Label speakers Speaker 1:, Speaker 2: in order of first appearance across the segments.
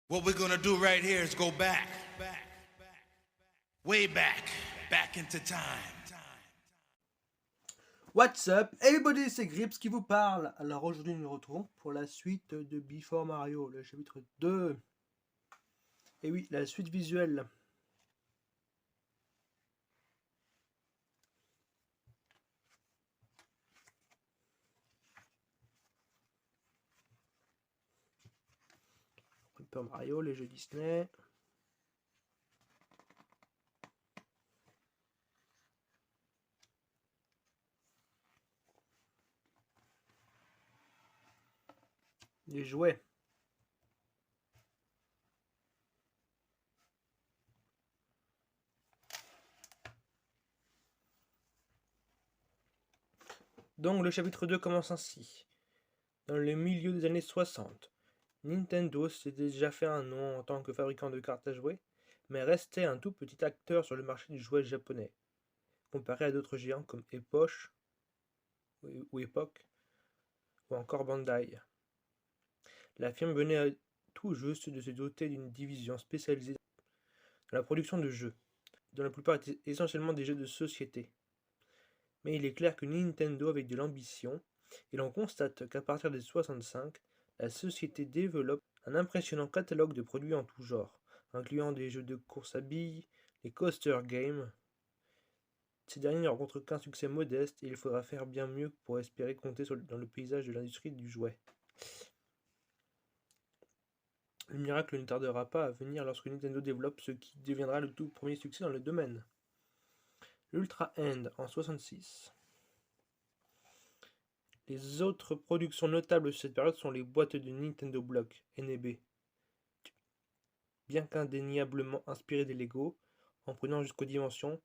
Speaker 1: What we're gonna do right here is go back, way back into time.
Speaker 2: What's up, everybody, c'est Grips qui vous parle. Alors aujourd'hui nous nous retrouvons pour la suite de Before Mario, le chapitre 2. Et oui, la suite visuelle. Super Mario, les jeux Disney. Les jouets. Donc le chapitre 2 commence ainsi. Dans le milieu des années 60, Nintendo s'est déjà fait un nom en tant que fabricant de cartes à jouer, mais restait un tout petit acteur sur le marché du jouet japonais, comparé à d'autres géants comme Epoch ou Epoch ou encore Bandai. La firme venait tout juste de se doter d'une division spécialisée dans la production de jeux, dont la plupart étaient essentiellement des jeux de société. Mais il est clair que Nintendo avait de l'ambition, et l'on constate qu'à partir des 65, la société développe un impressionnant catalogue de produits en tout genre, incluant des jeux de course à billes, les coaster games. Ces derniers ne rencontrent qu'un succès modeste et il faudra faire bien mieux pour espérer compter dans le paysage de l'industrie du jouet. Le miracle ne tardera pas à venir lorsque Nintendo développe ce qui deviendra le tout premier succès dans le domaine. L'Ultra Hand en 66. Les autres productions notables de cette période sont les boîtes de Nintendo Block, NEB. Bien qu'indéniablement inspirées des Lego, en prenant jusqu'aux dimensions,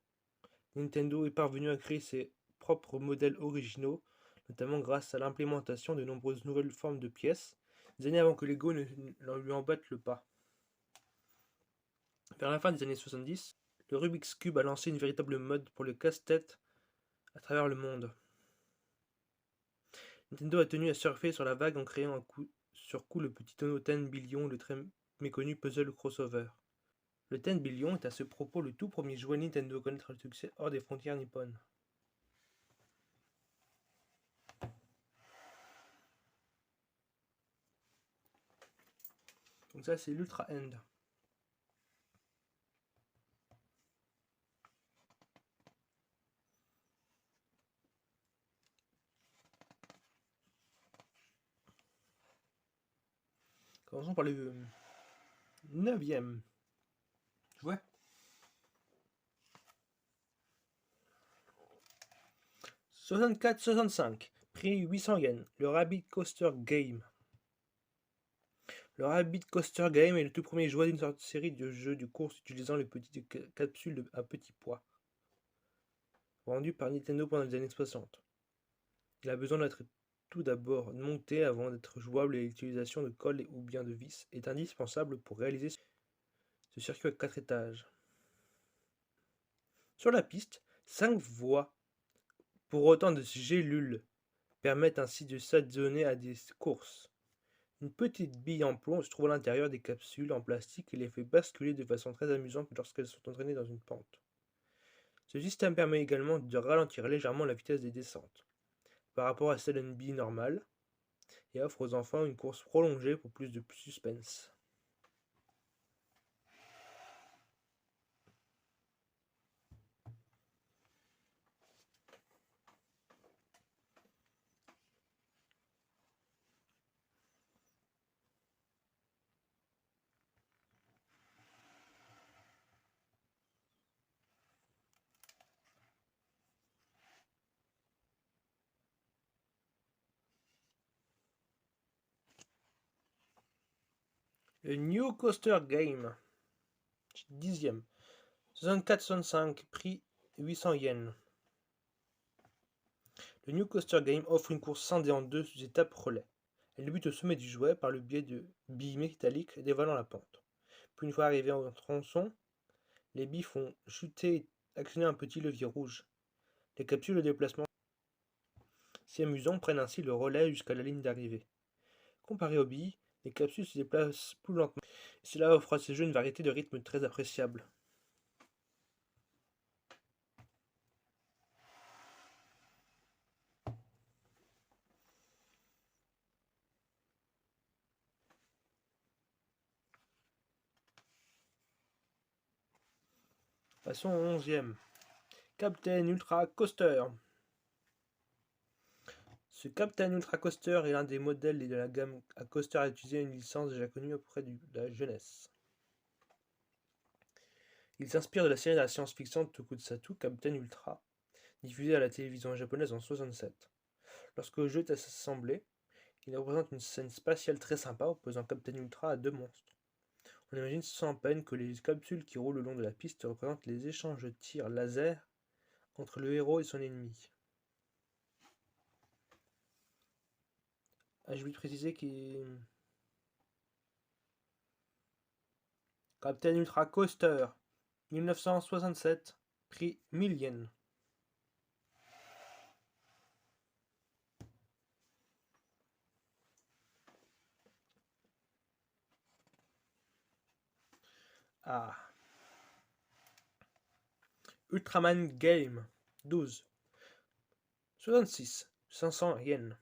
Speaker 2: Nintendo est parvenu à créer ses propres modèles originaux, notamment grâce à l'implémentation de nombreuses nouvelles formes de pièces, des années avant que Lego ne lui en batte le pas. Vers la fin des années 70, le Rubik's Cube a lancé une véritable mode pour le casse-tête à travers le monde. Nintendo a tenu à surfer sur la vague en créant un coup sur coup le petit tonneau 10 Billion, le très méconnu puzzle crossover. Le 10 Billion est à ce propos le tout premier jouet Nintendo à connaître le succès hors des frontières nippones. Donc ça c'est l'Ultra Hand. Commençons par le 9e jouet. « 64-65, prix 800 yens, le Rabbit Coaster Game. Le Rabbit Coaster Game est le tout premier jouet d'une série de jeux de course utilisant les petites capsules à petit poids, vendu par Nintendo pendant les années 60. Il a besoin d'être tout d'abord monté avant d'être jouable et l'utilisation de colle ou bien de vis est indispensable pour réaliser ce circuit à 4 étages. Sur la piste, 5 voies pour autant de gélules permettent ainsi de s'adonner à des courses. Une petite bille en plomb se trouve à l'intérieur des capsules en plastique et les fait basculer de façon très amusante lorsqu'elles sont entraînées dans une pente. Ce système permet également de ralentir légèrement la vitesse des descentes par rapport à celle d'une bille normale et offre aux enfants une course prolongée pour plus de suspense. Le New Coaster Game, 10e, 64,65, prix 800 yens. Le New Coaster Game offre une course scindée en deux étapes relais. Elle débute au sommet du jouet par le biais de billes métalliques dévalant la pente. Puis une fois arrivées en tronçon, les billes font chuter et actionner un petit levier rouge. Les capsules de déplacement si amusants prennent ainsi le relais jusqu'à la ligne d'arrivée. Comparé aux billes, les capsules se déplacent plus lentement Cela offre à ces jeux une variété de rythmes très appréciable. Passons au 11e. Captain Ultra Coaster. Ce Captain Ultra Coaster est l'un des modèles de la gamme à coaster à utiliser une licence déjà connue auprès de la jeunesse. Il s'inspire de la série de la science-fiction Tokusatsu Captain Ultra, diffusée à la télévision japonaise en 1967. Lorsque le jeu est assemblé, il représente une scène spatiale très sympa opposant Captain Ultra à deux monstres. On imagine sans peine que les capsules qui roulent le long de la piste représentent les échanges de tirs laser entre le héros et son ennemi. Je vais préciser qu'il Captain Ultra Coaster 1967, prix 1000 yens. Ah. Ultraman Game 12. 66, 500 yens.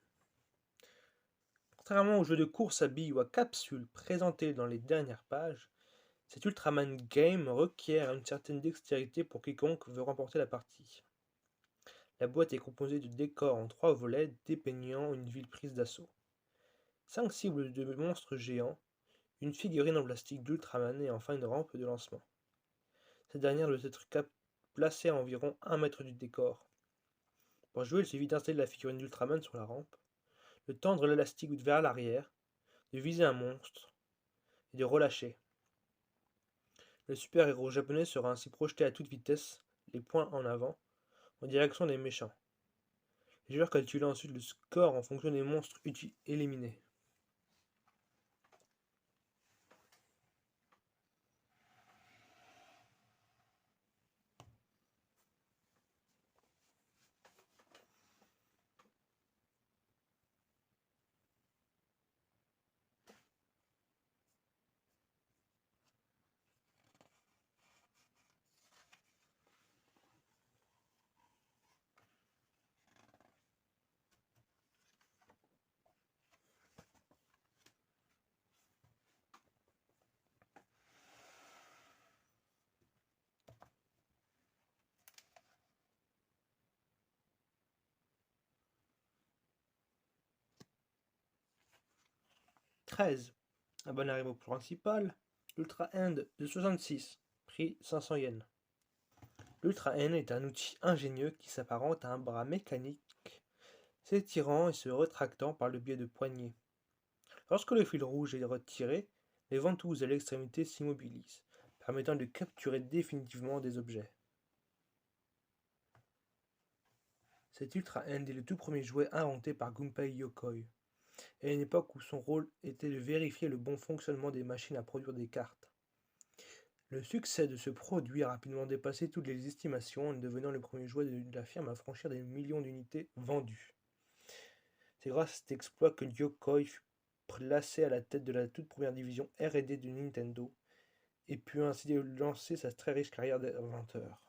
Speaker 2: Contrairement aux jeux de course à billes ou à capsules présentés dans les dernières pages, cet Ultraman Game requiert une certaine dextérité pour quiconque veut remporter la partie. La boîte est composée de décors en 3 volets dépeignant une ville prise d'assaut. 5 cibles de monstres géants, une figurine en plastique d'Ultraman et enfin une rampe de lancement. Cette dernière doit être placée à environ 1 mètre du décor. Pour jouer, il suffit d'installer la figurine d'Ultraman sur la rampe, de tendre l'élastique vers l'arrière, de viser un monstre et de relâcher. Le super-héros japonais sera ainsi projeté à toute vitesse, les poings en avant, en direction des méchants. Les joueurs calculent ensuite le score en fonction des monstres éliminés. « 13. Un bon arrivée au principal. L'Ultra End de 66, prix 500 yens. L'Ultra N est un outil ingénieux qui s'apparente à un bras mécanique s'étirant et se rétractant par le biais de poignées. Lorsque le fil rouge est retiré, les ventouses à l'extrémité s'immobilisent, permettant de capturer définitivement des objets. Cet Ultra End est le tout premier jouet inventé par Gunpei Yokoi, à une époque où son rôle était de vérifier le bon fonctionnement des machines à produire des cartes. Le succès de ce produit a rapidement dépassé toutes les estimations en devenant le premier jouet de la firme à franchir des millions d'unités vendues. C'est grâce à cet exploit que Yokoi fut placé à la tête de la toute première division R&D de Nintendo et put ainsi lancer sa très riche carrière d'inventeur.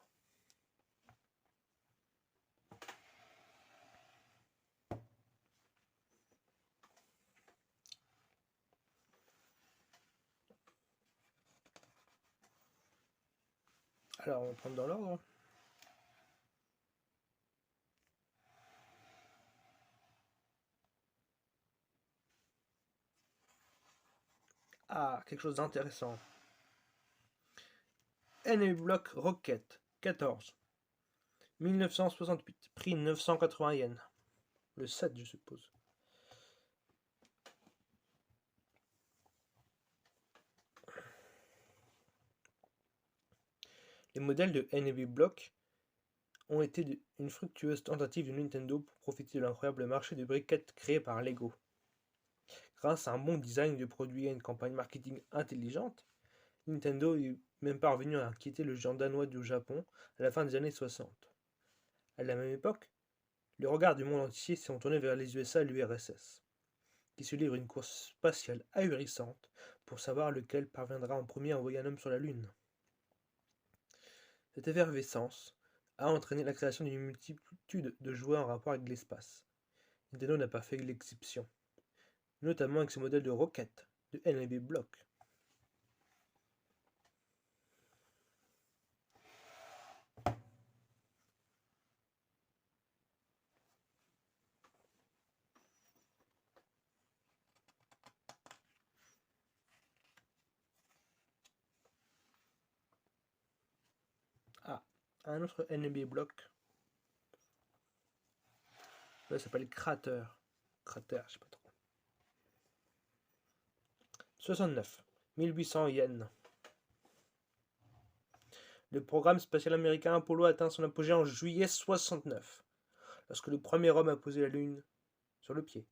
Speaker 2: Alors, on va prendre dans l'ordre. Ah, quelque chose d'intéressant. NA Block Rocket 14. 1968. Prix 980 yens. Le 7, je suppose. Les modèles de NB Block ont été une fructueuse tentative de Nintendo pour profiter de l'incroyable marché de briquettes créé par Lego. Grâce à un bon design de produit et à une campagne marketing intelligente, Nintendo est même parvenu à inquiéter le géant danois du Japon à la fin des années 60. À la même époque, le regard du monde entier s'est tourné vers les USA et l'URSS, qui se livrent une course spatiale ahurissante pour savoir lequel parviendra en premier à envoyer un homme sur la Lune. Cette effervescence a entraîné la création d'une multitude de jouets en rapport avec l'espace. Nintendo n'a pas fait l'exception, notamment avec ses modèles de roquettes, de NB Block. Ah, un autre NB Block. Là, ça s'appelle Crater. Crater, je sais pas trop. 69. 1800 yens. Le programme spatial américain Apollo atteint son apogée en juillet 69, lorsque le premier homme a posé la Lune sur le pied,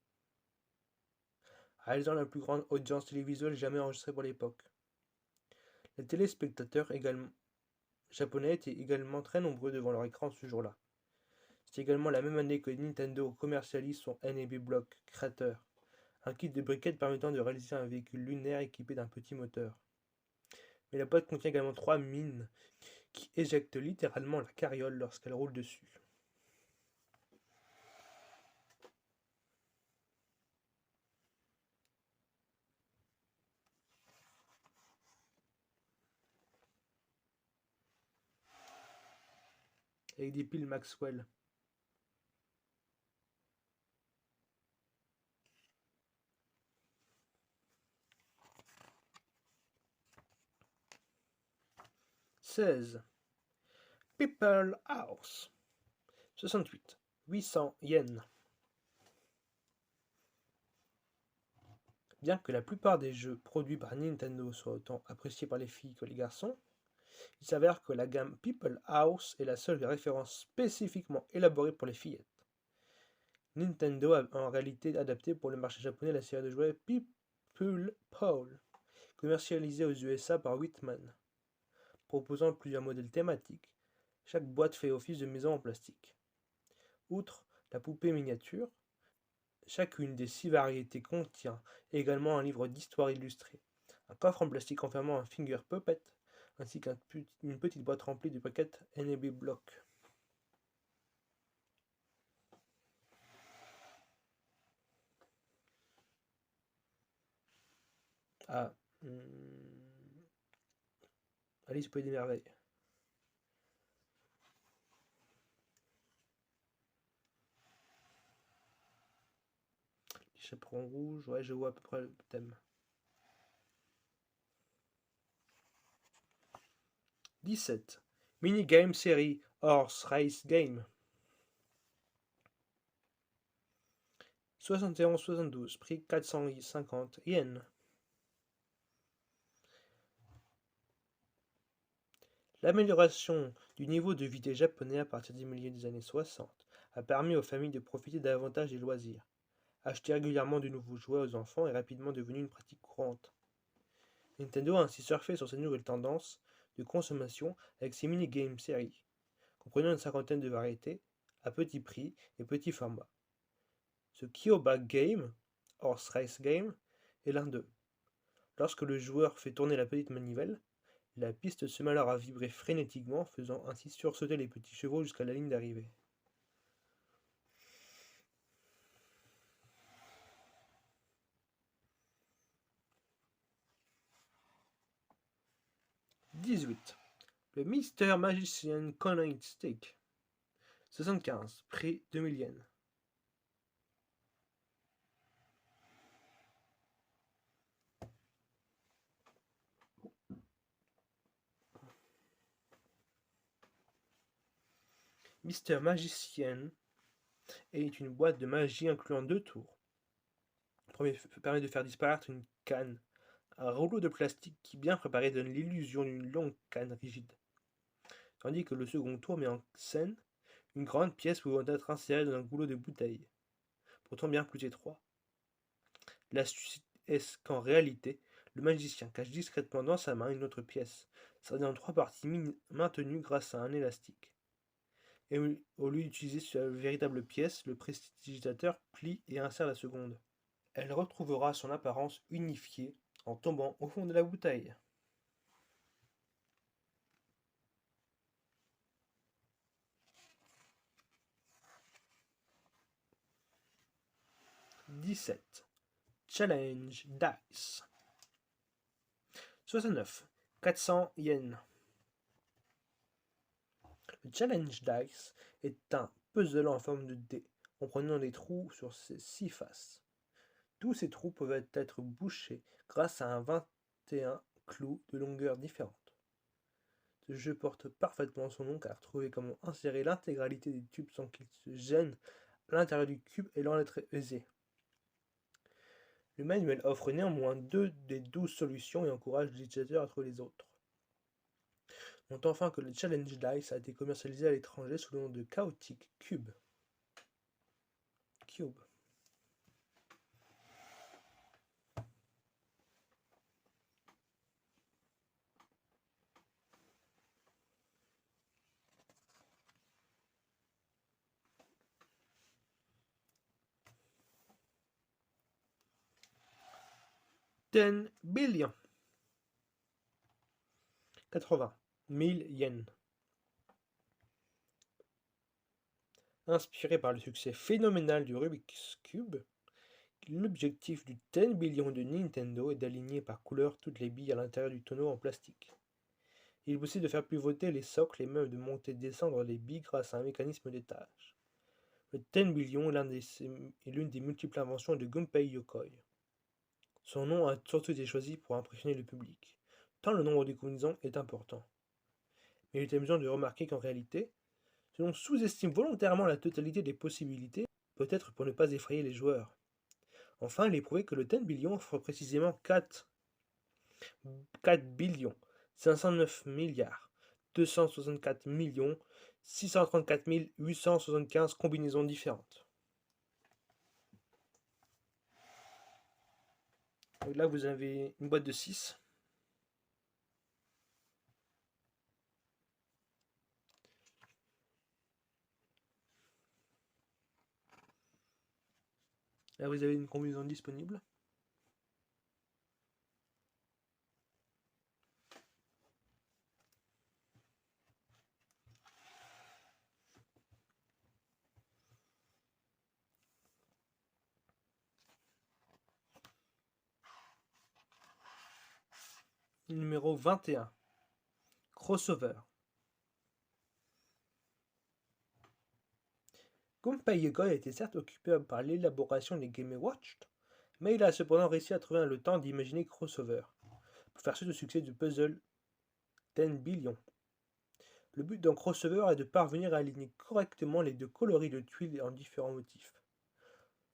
Speaker 2: réalisant la plus grande audience télévisuelle jamais enregistrée pour l'époque. Les téléspectateurs japonais étaient également très nombreux devant leur écran ce jour-là. C'est également la même année que Nintendo commercialise son NB Block Crater, un kit de briquettes permettant de réaliser un véhicule lunaire équipé d'un petit moteur. Mais la boîte contient également 3 mines qui éjectent littéralement la carriole lorsqu'elle roule dessus. Avec des piles Maxwell. « 16. People House. 68. 800 yens. Bien que la plupart des jeux produits par Nintendo soient autant appréciés par les filles que les garçons, il s'avère que la gamme People House est la seule référence spécifiquement élaborée pour les fillettes. Nintendo a en réalité adapté pour le marché japonais la série de jouets People Pole, commercialisée aux USA par Whitman. Proposant plusieurs modèles thématiques, chaque boîte fait office de maison en plastique. Outre la poupée miniature, chacune des 6 variétés contient également un livre d'histoire illustré, un coffre en plastique enfermant un finger puppet, ainsi qu'une petite boîte remplie de paquets NB Block. Ah, Alice au Pays des Merveilles. Chaperon rouge, ouais, je vois à peu près le thème. 17. Minigame série Horse Race Game. 71-72, prix 450 yens. L'amélioration du niveau de vie des Japonais à partir du milieu des années 60 a permis aux familles de profiter davantage des loisirs. Acheter régulièrement de nouveaux jouets aux enfants est rapidement devenu une pratique courante. Nintendo a ainsi surfé sur cette nouvelle tendance de consommation avec ses mini-game séries, comprenant une cinquantaine de variétés, à petit prix et petit format. Ce Kyoba Game, Horse Race Game, est l'un d'eux. Lorsque le joueur fait tourner la petite manivelle, la piste se met alors à vibrer frénétiquement, faisant ainsi sursauter les petits chevaux jusqu'à la ligne d'arrivée. « 18. Le Mister Magician Coin Stick. 75, prix 2000 yens. Mister Magician est une boîte de magie incluant 2 tours. Le premier permet de faire disparaître une canne. Un rouleau de plastique qui, bien préparé, donne l'illusion d'une longue canne rigide. Tandis que le second tour met en scène une grande pièce pouvant être insérée dans un goulot de bouteille, pourtant bien plus étroit. L'astuce est qu'en réalité, le magicien cache discrètement dans sa main une autre pièce, scindée en 3 parties maintenues grâce à un élastique. Et au lieu d'utiliser sa véritable pièce, le prestidigitateur plie et insère la seconde. Elle retrouvera son apparence unifiée en tombant au fond de la bouteille. « 17. Challenge Dice. 69. 400 yens. Le Challenge Dice est un puzzle en forme de dé, comprenant des trous sur ses 6 faces. Tous ces trous peuvent être bouchés grâce à un 21 clous de longueur différente. Ce jeu porte parfaitement son nom car trouver comment insérer l'intégralité des tubes sans qu'ils se gênent à l'intérieur du cube est loin d'être aisé. Le manuel offre néanmoins 2 des 12 solutions et encourage l'utilisateur à trouver les autres. Notons enfin que le Challenge Dice a été commercialisé à l'étranger sous le nom de Chaotic Cube. $10 billion. 80 000 yens. Inspiré par le succès phénoménal du Rubik's Cube, l'objectif du 10 billion de Nintendo est d'aligner par couleur toutes les billes à l'intérieur du tonneau en plastique. Il est possible de faire pivoter les socles et même de monter et descendre les billes grâce à un mécanisme d'étage. Le 10 billion est l'une des multiples inventions de Gunpei Yokoi. Son nom a surtout été choisi pour impressionner le public, tant le nombre de combinaisons est important. Mais il est amusant de remarquer qu'en réalité, si l'on sous-estime volontairement la totalité des possibilités, peut-être pour ne pas effrayer les joueurs. Enfin, il est prouvé que le 10 billion offre précisément 4 billions, 509 milliards, 264 millions, 634 875 combinaisons différentes. Donc là, vous avez une boîte de 6. Là, vous avez une combinaison disponible. Numéro 21. Crossover. Gunpei Yokoi a été certes occupé par l'élaboration des Game & Watch, mais il a cependant réussi à trouver le temps d'imaginer Crossover, pour faire suite au succès du puzzle 10 billion. Le but d'un crossover est de parvenir à aligner correctement les deux coloris de tuiles en différents motifs.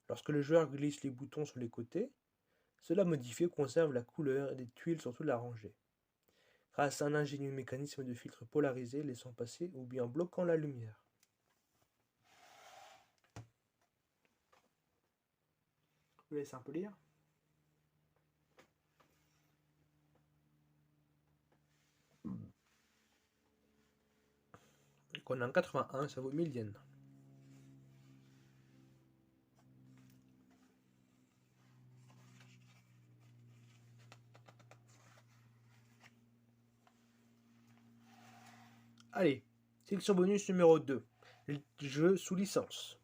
Speaker 2: Lorsque le joueur glisse les boutons sur les côtés, cela modifie ou conserve la couleur des tuiles sur toute la rangée, grâce à un ingénieux mécanisme de filtre polarisé laissant passer ou bien bloquant la lumière. Je vous laisse un peu lire. Donc on est en 81, ça vaut 1000 yens. Allez, section bonus numéro 2. Jeu sous licence.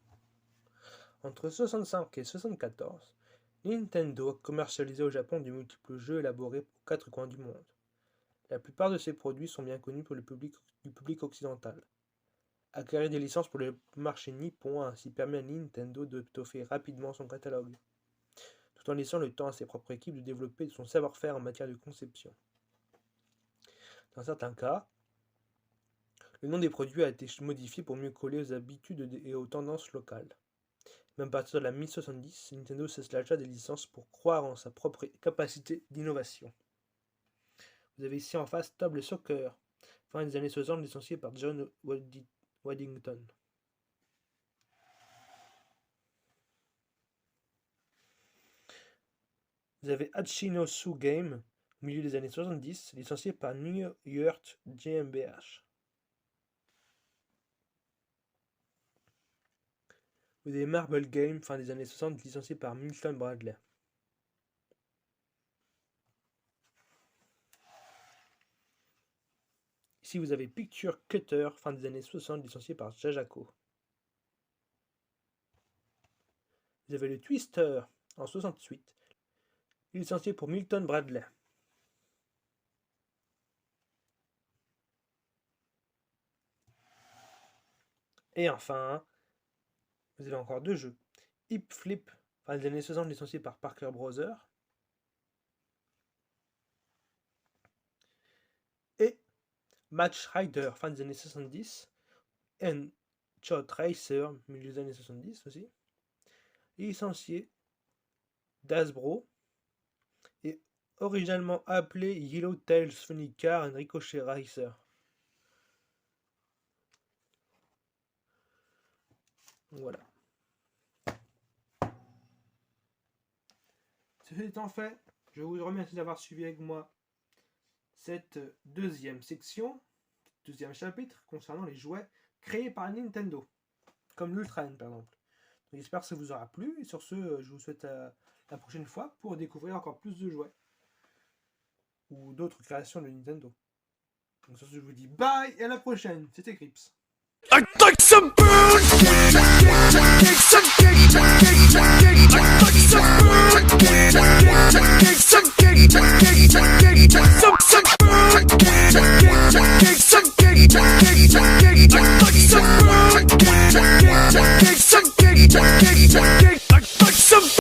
Speaker 2: Entre 65 et 74, Nintendo a commercialisé au Japon de multiples jeux élaborés aux 4 coins du monde. La plupart de ces produits sont bien connus pour le public occidental. Acquérir des licences pour le marché nippon a ainsi permis à Nintendo de toffer rapidement son catalogue, tout en laissant le temps à ses propres équipes de développer son savoir-faire en matière de conception. Dans certains cas, le nom des produits a été modifié pour mieux coller aux habitudes et aux tendances locales. Même à partir de la mi-70, Nintendo cesse l'achat des licences pour croire en sa propre capacité d'innovation. Vous avez ici en face Table Soccer, fin des années 60, licencié par John Waddington. Vous avez Hachinosu Game, au milieu des années 70, licencié par New York GmbH. Vous avez Marble Game, fin des années 60, licencié par Milton Bradley. Ici, vous avez Picture Cutter, fin des années 60, licencié par Jajako. Vous avez le Twister, en 68, licencié pour Milton Bradley. Et enfin, vous avez encore 2 jeux. Hip Flip, fin des années 60, licencié par Parker Brothers. Et Match Rider, fin des années 70. Et Shot Racer, milieu des années 70 aussi. Licencié d'Hasbro. Et originalement appelé Yellow Tails Funny Car and Ricochet Racer. Voilà. Ce étant fait, je vous remercie d'avoir suivi avec moi cette deuxième section, deuxième chapitre concernant les jouets créés par Nintendo, comme l'Ultra N par exemple. J'espère que ça vous aura plu et sur ce, je vous souhaite à la prochaine fois pour découvrir encore plus de jouets ou d'autres créations de Nintendo. Donc sur ce, je vous dis bye et à la prochaine. C'était Crips.
Speaker 3: I'd like some bird some